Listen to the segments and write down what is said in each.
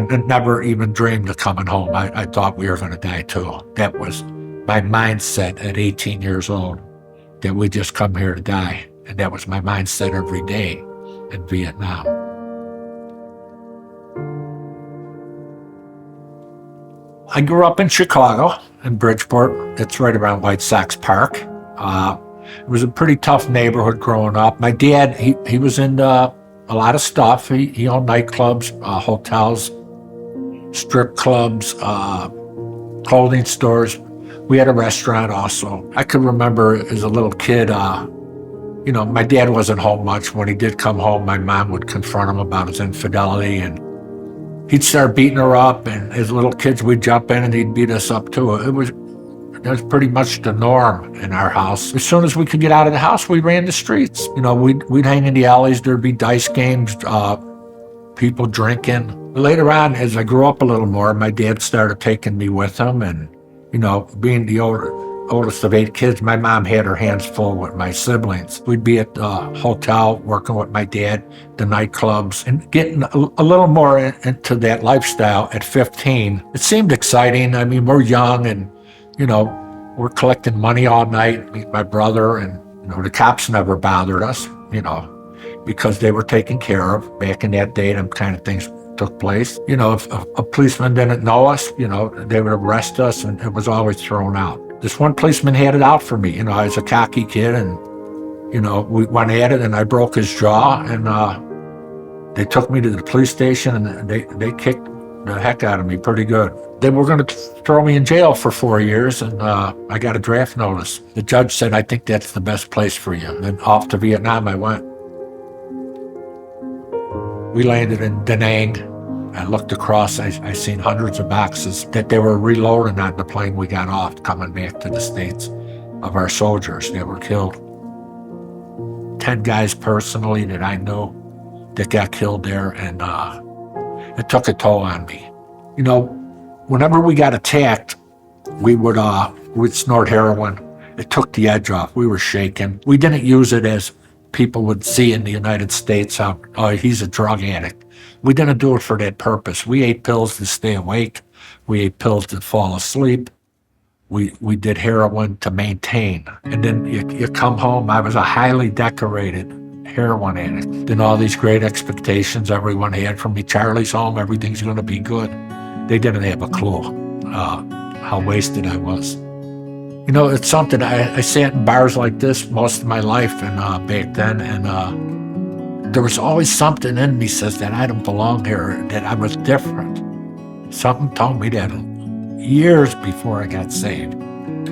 never even dreamed of coming home. I thought we were going to die too. That was my mindset at 18 years old, that we just come here to die. And that was my mindset every day in Vietnam. I grew up in Chicago, in Bridgeport. It's right around White Sox Park. It was a pretty tough neighborhood growing up. My dad, he was into a lot of stuff. He owned nightclubs, hotels, strip clubs, clothing stores. We had a restaurant also. I could remember as a little kid, my dad wasn't home much. When he did come home, my mom would confront him about his infidelity, and he'd start beating her up, and as little kids, we'd jump in and he'd beat us up too. That was pretty much the norm in our house. As soon as we could get out of the house, we ran the streets. We'd hang in the alleys. There'd be dice games, people drinking. Later on, as I grew up a little more, my dad started taking me with him, and being the oldest of 8 kids, my mom had her hands full with my siblings. We'd be at the hotel working with my dad, the nightclubs, and getting a little more into that lifestyle at 15. It seemed exciting. I mean, we're young, and we're collecting money all night, me and my brother, and the cops never bothered us, because they were taken care of. Back in that day, them kind of things took place. If a policeman didn't know us, they would arrest us, and it was always thrown out. This one policeman had it out for me. I was a cocky kid, and we went at it, and I broke his jaw, and they took me to the police station, and they kicked the heck out of me pretty good. They were going to throw me in jail for 4 years, and I got a draft notice. The judge said, "I think that's the best place for you." And then off to Vietnam I went. We landed in Da Nang. I looked across, I seen hundreds of boxes that they were reloading on the plane we got off, coming back to the States, of our soldiers that were killed. 10 guys personally that I knew that got killed there, and it took a toll on me. Whenever we got attacked, we'd snort heroin. It took the edge off. We were shaking. We didn't use it as people would see in the United States, how, oh, he's a drug addict. We didn't do it for that purpose. We ate pills to stay awake. We ate pills to fall asleep. We did heroin to maintain. And then you come home. I was a highly decorated heroin addict. Then all these great expectations everyone had from me. Charlie's home, everything's going to be good. They didn't have a clue how wasted I was. It's something, I sat in bars like this most of my life, and back then, and there was always something in me says that I don't belong here, that I was different. Something told me that years before I got saved.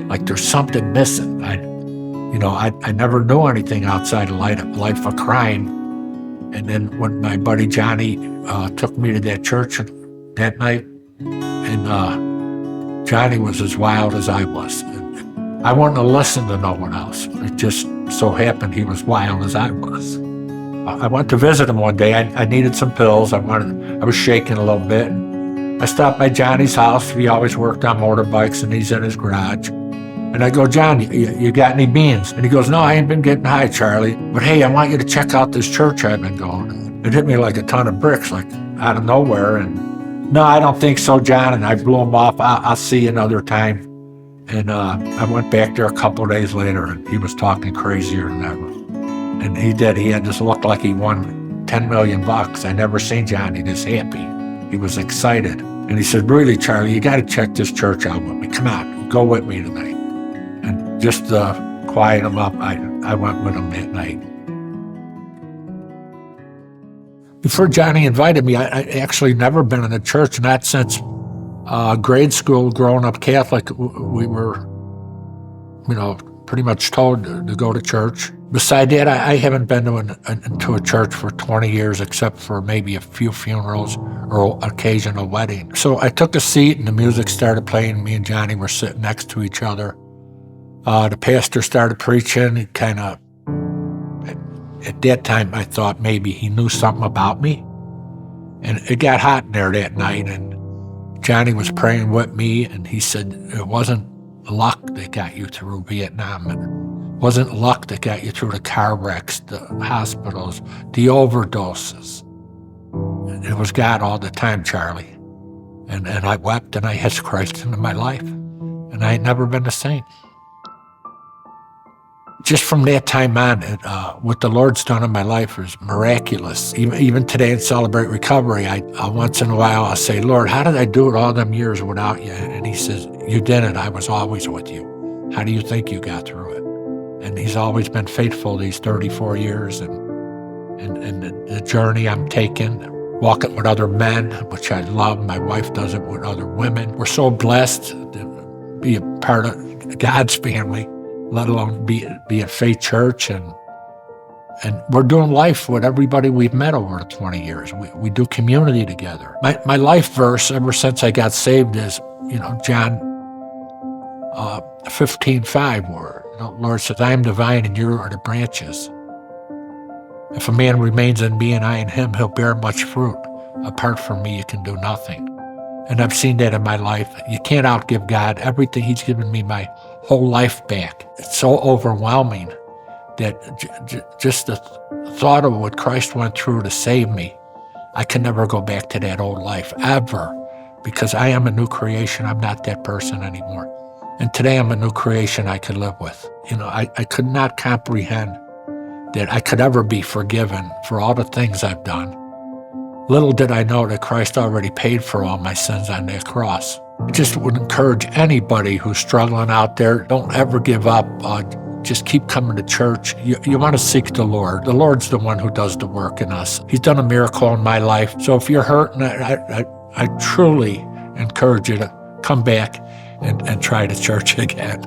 Like there's something missing. I never knew anything outside of life of crime. And then when my buddy Johnny took me to that church that night, and Johnny was as wild as I was. I wouldn't have listened to no one else. It just so happened he was wild as I was. I went to visit him one day. I needed some pills. I was shaking a little bit. I stopped by Johnny's house. He always worked on motorbikes, and he's in his garage. And I go, "John, you got any beans?" And he goes, "No, I ain't been getting high, Charlie. But hey, I want you to check out this church I've been going." It hit me like a ton of bricks, like out of nowhere. And no, I don't think so, John. And I blew him off. I'll see you another time. And I went back there a couple of days later, and he was talking crazier than ever. And he did. He had just looked like he won $10 million. I never seen Johnny this happy. He was excited. And he said, "Really, Charlie, you got to check this church out with me. Come on, go with me tonight." And just to quiet him up, I went with him that night. Before Johnny invited me, I actually never been in a church, not since grade school. Growing up Catholic, we were, pretty much told to go to church. Beside that, I haven't been to a church for 20 years, except for maybe a few funerals or occasional wedding. So I took a seat, and the music started playing. Me and Johnny were sitting next to each other. The pastor started preaching. He kind of, at that time, I thought maybe he knew something about me. And it got hot in there that night, and Johnny was praying with me, and he said, "It wasn't luck that got you through Vietnam. It wasn't luck that got you through the car wrecks, the hospitals, the overdoses. it was God all the time, Charlie. And I wept and I asked Christ into my life. And I ain't never been the same. Just from that time on, what the Lord's done in my life is miraculous. Even today in Celebrate Recovery, I once in a while I'll say, Lord, how did I do it all them years without you? And he says, you didn't. I was always with you. How do you think you got through it? And he's always been faithful these 34 years. And the journey I'm taking, walking with other men, which I love. My wife does it with other women. We're so blessed to be a part of God's family, let alone be at Faith Church. And we're doing life with everybody we've met over the 20 years. We do community together. My life verse ever since I got saved is, John 15:5, where the Lord says, I am the vine and you are the branches. If a man remains in me and I in him, he'll bear much fruit. Apart from me, you can do nothing. And I've seen that in my life. You can't outgive God. Everything he's given me, my whole life back. It's so overwhelming that just the thought of what Christ went through to save me, I can never go back to that old life, ever, because I am a new creation. I'm not that person anymore. And today I'm a new creation I could live with. I could not comprehend that I could ever be forgiven for all the things I've done. Little did I know that Christ already paid for all my sins on that cross. I just would encourage anybody who's struggling out there, don't ever give up. Just keep coming to church. You want to seek the Lord. The Lord's the one who does the work in us. He's done a miracle in my life. So if you're hurting, I truly encourage you to come back and try to church again.